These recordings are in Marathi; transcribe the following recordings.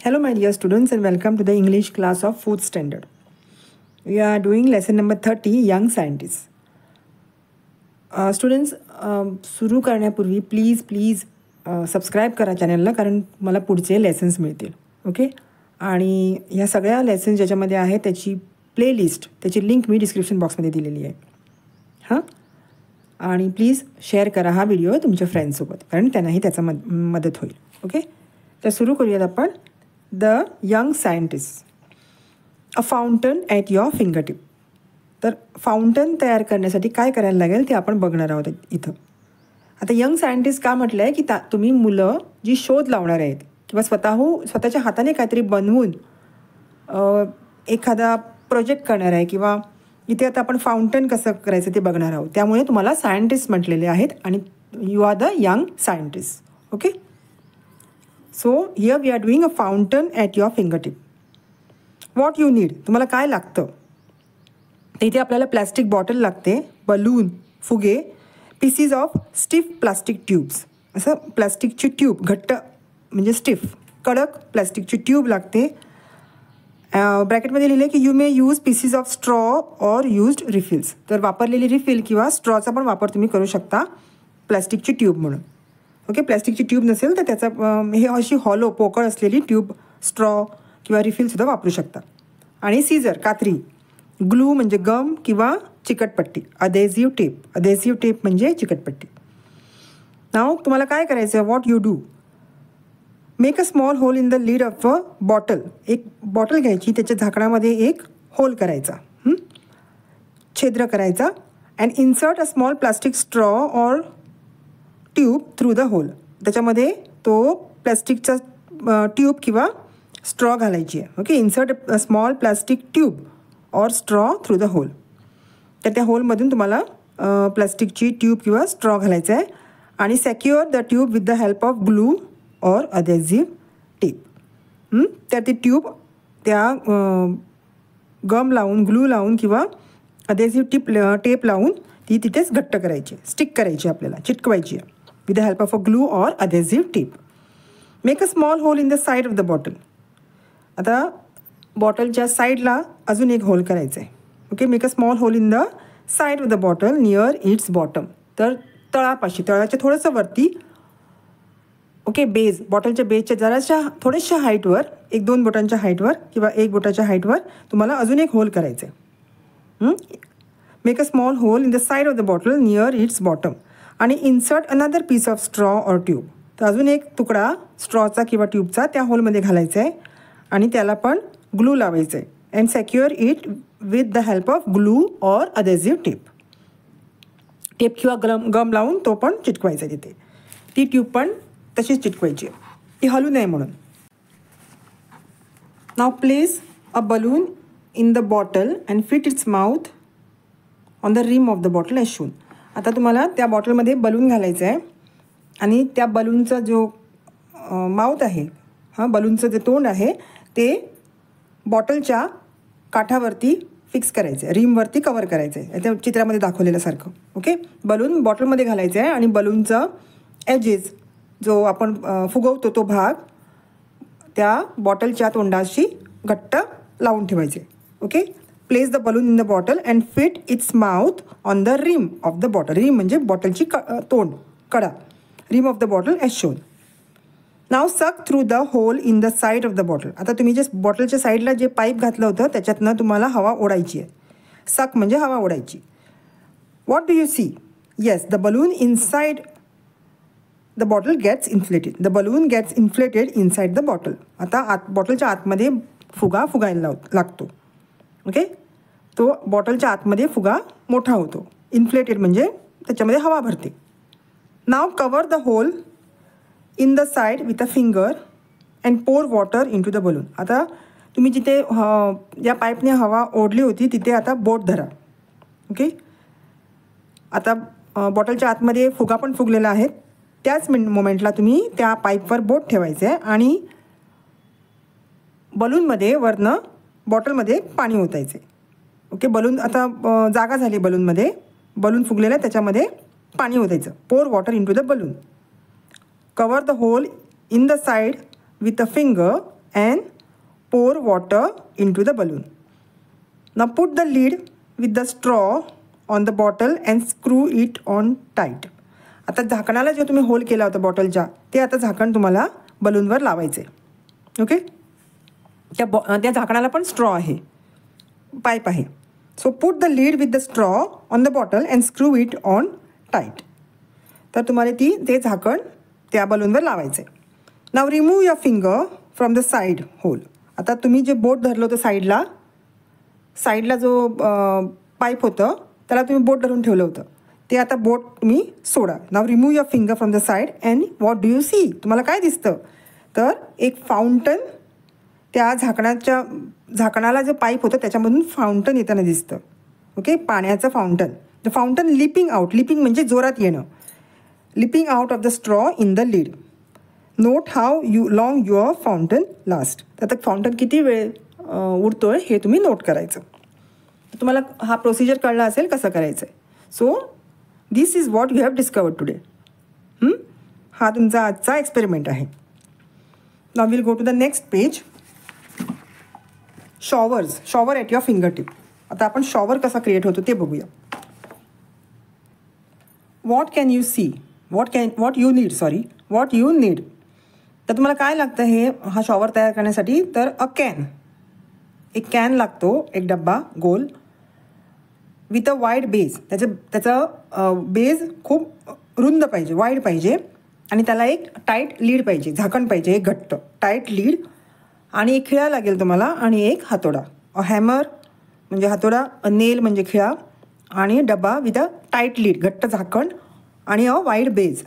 Hello my dear students and welcome to the English class of 4th standard. We are doing lesson number 30 Young Scientists. Students सुरू करण्यापूर्वी प्लीज सबस्क्राईब करा चॅनलला, कारण मला पुढचे लेसन्स मिळतील. ओके. आणि ह्या सगळ्या लेसन्स ज्याच्यामध्ये आहे त्याची प्लेलिस्ट, त्याची लिंक मी डिस्क्रिप्शन बॉक्समध्ये दिलेली आहे. हां, आणि प्लीज शेअर करा हा व्हिडिओ तुमच्या फ्रेंड्ससोबत, कारण त्यांनाही त्याचा मदत होईल. ओके. तर सुरू करूयात आपण. The young scientist, a fountain at your fingertip. तर फाउंटन तयार करण्यासाठी काय करायला लागेल ते आपण बघणार आहोत इथं. आता यंग सायंटिस्ट का म्हटलं आहे की तुम्ही मुलं जी शोध लावणार आहेत किंवा स्वतःच्या हाताने काहीतरी बनवून एखादा प्रोजेक्ट करणार आहे, किंवा इथे आता आपण फाउंटन कसं करायचं ते बघणार आहोत. त्यामुळे तुम्हाला सायंटिस्ट म्हटलेले आहेत आणि you are the young scientist. Okay. So here we are doing a fountain at your fingertip. What you need, तुम्हाला काय लागतं. तर इथे आपल्याला प्लॅस्टिक बॉटल लागते, बलून, फुगे, pieces of stiff plastic tubes. असं प्लास्टिकची ट्यूब, घट्ट म्हणजे स्टिफ, कडक प्लॅस्टिकची ट्यूब लागते. ब्रॅकेटमध्ये लिहिले की you may use pieces of straw or used refills. तर वापरलेली रिफिल किंवा स्ट्रॉचा पण वापर तुम्ही करू शकता प्लॅस्टिकची ट्यूब म्हणून. ओके. प्लॅस्टिकची ट्यूब नसेल तर त्याचा हे अशी हॉलो पोकळ असलेली ट्यूब, स्ट्रॉ किंवा रिफिलसुद्धा वापरू शकता. आणि सीझर, कात्री, ग्लू म्हणजे गम किंवा चिकटपट्टी, अधेझिव्ह टेप. अधेझिव्ह टेप म्हणजे चिकटपट्टी. नाव तुम्हाला काय करायचं आहे, what you do, make a small hole in the lid of a bottle. एक बॉटल घ्यायची, त्याच्या झाकणामध्ये एक होल करायचा, छिद्र करायचा, and insert a small plastic straw or tube through the hole. त्याच्यामध्ये तो प्लॅस्टिकचा ट्यूब किंवा स्ट्रॉ घालायची आहे. Okay. Insert a small plastic tube or straw through the hole. तर त्या होलमधून तुम्हाला प्लास्टिकची ट्यूब किंवा स्ट्रॉ घालायचा आहे. आणि secure the tube with the help of glue or adhesive tape. तर ती ट्यूब त्या गम लावून, ग्लू लावून किंवा अधेझिव्ह टेप लावून ती तिथेच घट्ट करायची, स्टिक करायची, आपल्याला चिटकवायची आहे with the help of a glue or adhesive tape. Make a small hole in the side of the bottle. आता बॉटलच्या साईडला अजून एक होल करायचं आहे. Okay. Make a small hole in the side of the bottle near its bottom. तर तळापाशी, तळाच्या थोडंसं वरती. ओके. बेज, बॉटलच्या बेजच्या जराशा थोड्याशा हाईटवर, 1-2 बोटांच्या हाईटवर किंवा 1 बोटाच्या हाईटवर तुम्हाला अजून एक होल करायचं आहे. Make a small hole in the side of the bottle near its bottom. आणि insert another piece of straw or tube. तर अजून एक तुकडा स्ट्रॉचा किंवा ट्यूबचा त्या होलमध्ये घालायचा आहे आणि त्याला पण ग्लू लावायचं आहे. And secure it with the help of glue or adhesive tape. Tape किंवा गम लावून तो पण चिटकवायचा आहे तिथे. ती ट्यूब पण तशीच चिटकवायची आहे, ती हलू नये म्हणून. Now place a balloon in the bottle and fit its mouth on the rim of the bottle as shown. आता तुम्हाला त्या बॉटलमध्ये बलून घालायचं आहे आणि त्या बलूनचा जो माउथ आहे, बलूनचं जे तोंड आहे ते बॉटलच्या काठावरती फिक्स करायचं आहे, रिमवरती कवर करायचं आहे, त्या चित्रामध्ये दाखवलेल्यासारखं. ओके. बलून बॉटलमध्ये घालायचं आहे आणि बलूनचं एजेस, जो आपण फुगवतो तो भाग, त्या बॉटलच्या तोंडाशी घट्ट लावून ठेवायचे. Okay. Place the balloon in the bottle and fit its mouth on the rim of the bottle. Rim म्हणजे बॉटलची तोंड, कडा, rim of the bottle as shown. Now suck through the hole in the side of the bottle. आता तुम्ही जे बॉटलच्या साईडला जे पाईप घातलं होतं त्याच्यातनं तुम्हाला हवा ओढायची आहे. सक म्हणजे हवा ओढायची. What do you see, yes the balloon inside the bottle gets inflated. The balloon gets inflated inside the bottle. आता बॉटलच्या आतमध्ये फुगायला लागतो. ओके. तो बॉटलच्या आतमध्ये फुगा मोठा होतो. इन्फ्लेटेड म्हणजे त्याच्यामध्ये हवा भरते. Now cover the hole in the side with a finger and pour water into the balloon. आता तुम्ही जिथे या पाईपने हवा ओढली होती तिथे आता बोट धरा. ओके. आता बॉटलच्या आतमध्ये फुगा पण फुगलेला आहे. त्याच मोमेंटला तुम्ही त्या पाईपवर बोट ठेवायचं आहे आणि बलूनमध्ये वरनं बॉटलमध्ये पाणी ओतायचे. ओके. बलून आता जागा झाली, बलूनमध्ये बलून फुगलेलं आहे त्याच्यामध्ये पाणी ओतायचं. Pour water into the balloon. Cover the hole in the side with a finger and pour water into the balloon. Now put the lid with the straw on the bottle and screw it on tight. आता झाकणाला जे तुम्ही होल केला होता बॉटलच्या ते आता झाकण तुम्हाला बलूनवर लावायचे. ओके, त्या झाकणाला पण स्ट्रॉ आहे, पाईप आहे. So put the lid with the straw on the bottle and screw it on tight. तर तुम्हाला ते झाकण त्या बलूनवर लावायचं आहे. Now remove your finger from the side hole. आता तुम्ही जे बोट धरलं होतं साईडला जो पाईप होतं त्याला तुम्ही बोट धरून ठेवलं होतं ते आता बोट तुम्ही सोडा. Now remove your finger from the side and what do you see. तुम्हाला काय दिसतं तर एक फाउंटन, त्या झाकणाला जो पाईप होतं त्याच्यामधून फाउंटन येताना दिसतं. ओके, पाण्याचं fountain. The fountain leaping out. Leaping म्हणजे जोरात येणं. Leaping out of the straw in the lead. Note how long your fountain last. तर फाउंटन किती वेळ उडतोय हे तुम्ही नोट करायचं. तुम्हाला हा प्रोसिजर कळला असेल कसं करायचं आहे. So this is what you have discovered today. हा तुमचा आजचा एक्सपेरिमेंट आहे. Now will go to the next page. Shower at your finger tip. आता आपण शॉवर कसा क्रिएट होतो ते बघूया. What can you see, what you need. तर तुम्हाला काय लागतं हा शॉवर तयार करण्यासाठी तर एक कॅन लागतो, एक डब्बा गोल विथ अ वाईड बेस. त्याचा बेस खूप रुंद पाहिजे, वाईड पाहिजे आणि त्याला एक टाईट लीड पाहिजे, झाकण पाहिजे, एक घट्ट टाईट लीड आणि एक खिळा लागेल तुम्हाला आणि एक हातोडा. अ हॅमर म्हणजे हातोडा, अ नेल म्हणजे खिळा आणि डब्बा विथ अ टाईट लीड, घट्ट झाकण आणि अ वाईड बेस.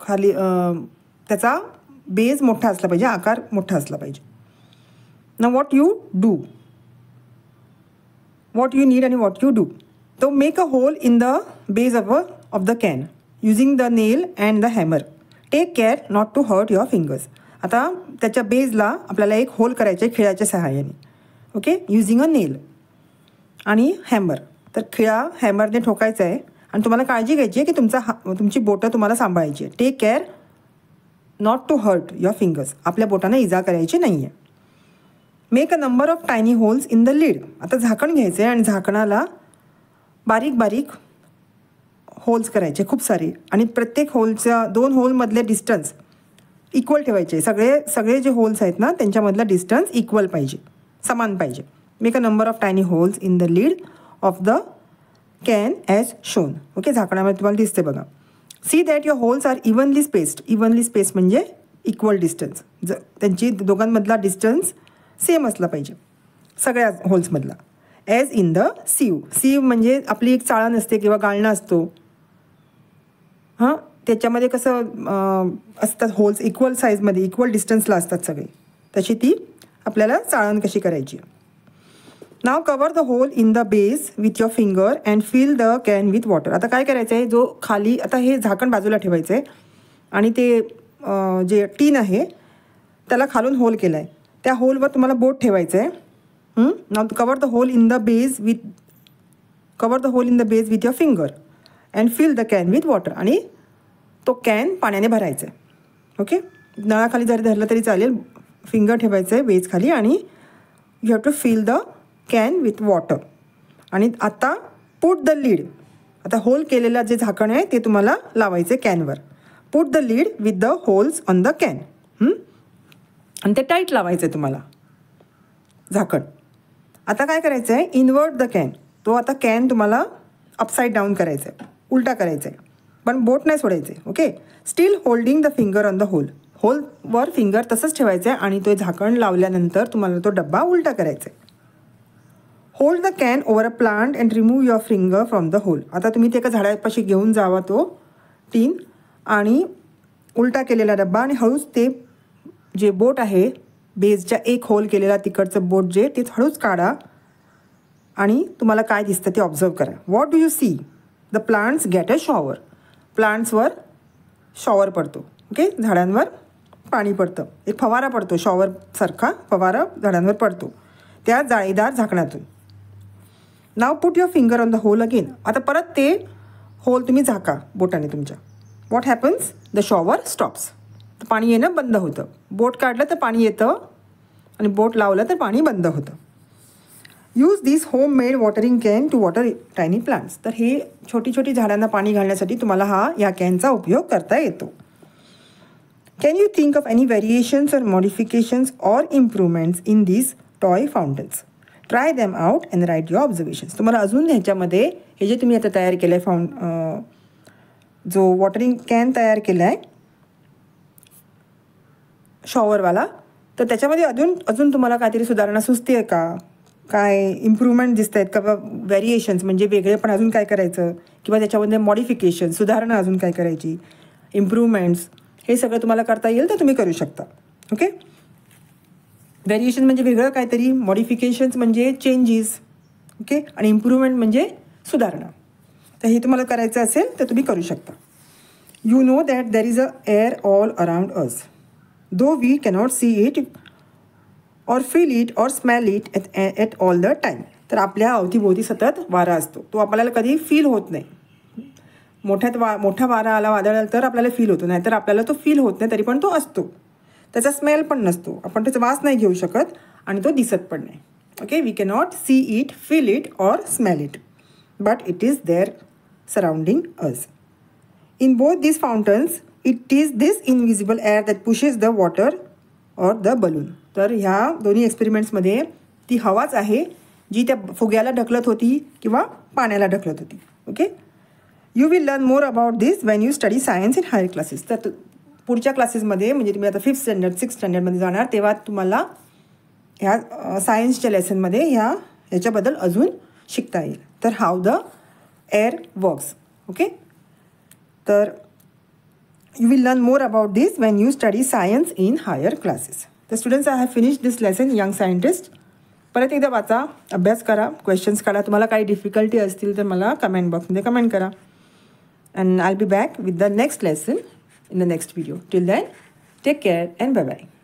खाली त्याचा बेस मोठा असला पाहिजे, आकार मोठा असला पाहिजे. ना व्हॉट यू नीड आणि what you do. To make a hole in the base of the can using the nail and the hammer. Take care not to hurt your fingers. आता त्याच्या बेसला आपल्याला एक होल करायचे आहे खिळ्याच्या सहाय्याने. ओके, युझिंग अ नेल आणि हॅमर. तर खिळा हॅमरने ठोकायचा आहे आणि तुम्हाला काळजी घ्यायची आहे की तुमची बोटं तुम्हाला सांभाळायची आहे. Take care not to hurt your fingers. आपल्या बोटांना इजा करायची नाही आहे. Make a number of tiny holes in the lid. आता झाकण घ्यायचं आहे आणि झाकणाला बारीक होल्स करायचे खूप सारे आणि प्रत्येक होलच्या 2 होलमधले डिस्टन्स इक्वल ठेवायचे. सगळे जे होल्स आहेत ना त्यांच्यामधला डिस्टन्स इक्वल पाहिजे, समान पाहिजे. Make a number of tiny holes in the lid of the can as shown. Okay, झाकणामध्ये तुम्हाला दिसते बघा. See that your holes are evenly spaced. Evenly space म्हणजे इक्वल डिस्टन्स. त्यांची दोघांमधला डिस्टन्स सेम असला पाहिजे सगळ्या होल्समधला. ॲज इन द सीव म्हणजे आपली एक चाळण असते किंवा गाळणं असतो. हां, त्याच्यामध्ये कसं असतात होल्स इक्वल साईजमध्ये, इक्वल डिस्टन्सला असतात सगळे. तशी ती आपल्याला चाळण कशी करायची. Now cover the hole in the base with your finger and fill the can with water. आता काय करायचं आहे, जो खाली आता हे झाकण बाजूला ठेवायचं आहे आणि ते जे टीन आहे त्याला खालून होल केला आहे. त्या होलवर तुम्हाला बोट ठेवायचं आहे. Now cover the hole in the base with your finger and fill the can with water. आणि तो कॅन पाण्याने भरायचा आहे. ओके, नळाखाली जरी धरलं तरी चालेल. फिंगर ठेवायचं आहे बेस खाली आणि you have to fill the can with water. आणि आता पुट द लीड. आता होल केलेलं जे झाकण आहे ते तुम्हाला लावायचं आहे कॅनवर. Put the lid with the holes on the can. आणि ते टाईट लावायचं आहे तुम्हाला झाकण. आता काय करायचं आहे, इन्व्हर्ट द कॅन. तो आता कॅन तुम्हाला अपसाईड डाऊन करायचा आहे, उलटा करायचा आहे, पण बोट नाही सोडायचे. Okay, still holding the finger on the होलवर फिंगर तसंच ठेवायचं आहे आणि तो झाकण लावल्यानंतर तुम्हाला तो डब्बा उलटा करायचा आहे. Hold the can over a plant and remove your finger from the hole. आता तुम्ही ते एका झाडापाशी घेऊन जावा तो टीन आणि उलटा केलेला डब्बा आणि हळूच ते जे बोट आहे बेसच्या एक होल केलेला तिकडचं बोट जे ते हळूच काढा आणि तुम्हाला काय दिसतं ते ऑब्झर्व करा. What do you see. The plants get a shower. प्लांट्सवर शॉवर पडतो. ओके, झाडांवर पाणी पडतं, एक फवारा पडतो, शॉवरसारखा फवारा झाडांवर पडतो त्या जाळीदार झाकणातून. Now put your finger on the hole again. आता परत ते होल तुम्ही झाका बोटाने तुमच्या. What happens, the shower stops. पाणी येणं बंद होतं. बोट काढलं तर पाणी येतं आणि बोट लावलं तर पाणी बंद होतं. Use this home made watering can to water tiny plants. तर हे छोटी छोटी झाडांना पाणी घालण्यासाठी तुम्हाला या कॅनचा उपयोग करता येतो. Can you think of any variations or modifications or improvements in this toy fountains. Try them out and write your observations. तुम्हाला अजून ह्याच्यामध्ये हे जे तुम्ही आता तयार केलं आहे जो वॉटरिंग कॅन तयार केला आहे शॉवरवाला, तर त्याच्यामध्ये अजून तुम्हाला काहीतरी सुधारणा सुचते आहे का, काय इम्प्रूव्हमेंट दिसत आहेत का, व्हेरिएशन्स म्हणजे वेगळे पण अजून काय करायचं, किंवा त्याच्यामध्ये मॉडिफिकेशन सुधारणा अजून काय करायची, इम्प्रूव्हमेंट्स, हे सगळं तुम्हाला करता येईल तर तुम्ही करू शकता. ओके. व्हेरिएशन म्हणजे वेगळं काहीतरी, मॉडिफिकेशन्स म्हणजे चेंजेस, ओके, आणि इम्प्रूव्हमेंट म्हणजे सुधारणा. तर हे तुम्हाला करायचं असेल तर तुम्ही करू शकता. You know that there is a air all around us though we cannot see it or feel it or smell it at all the time. तर आपल्या अवतीभोवती सतत वारा असतो, तो आपल्याला कधी फील होत नाही. मोठा वारा आला, वादळ आलं तर आपल्याला फील होतो, नाहीतर आपल्याला तो फील होत नाही, तरी पण तो असतो. त्याचा स्मेल पण नसतो, आपण त्याचा वास नाही घेऊ शकत आणि तो दिसत पण नाही. Okay. We cannot see it, feel it or smell it, but it is there surrounding us. In both this fountains it is this invisible air that pushes the water or the balloon. तर ह्या दोन्ही एक्सपेरिमेंट्समध्ये ती हवाच आहे जी त्या फुग्याला ढकलत होती किंवा पाण्याला ढकलत होती. Okay. You will learn more about this when you study science in higher classes. तर पुढच्या क्लासेसमध्ये म्हणजे तुम्ही आता 5th स्टँडर्ड 6th स्टँडर्डमध्ये जाणार तेव्हा तुम्हाला ह्या सायन्सच्या लेसनमध्ये ह्याच्याबद्दल अजून शिकता येईल. तर how the air works. Okay. तर you will learn more about this when you study science in higher classes. The students, I have finished this lesson, young scientist. परत एकदा वाचा, अभ्यास करा, क्वेश्चन्स काढा. तुम्हाला काही डिफिकल्टी असतील तर मला कमेंट बॉक्समध्ये कमेंट करा. And I'll be back with the next lesson in the next video. Till then, take care and bye-bye.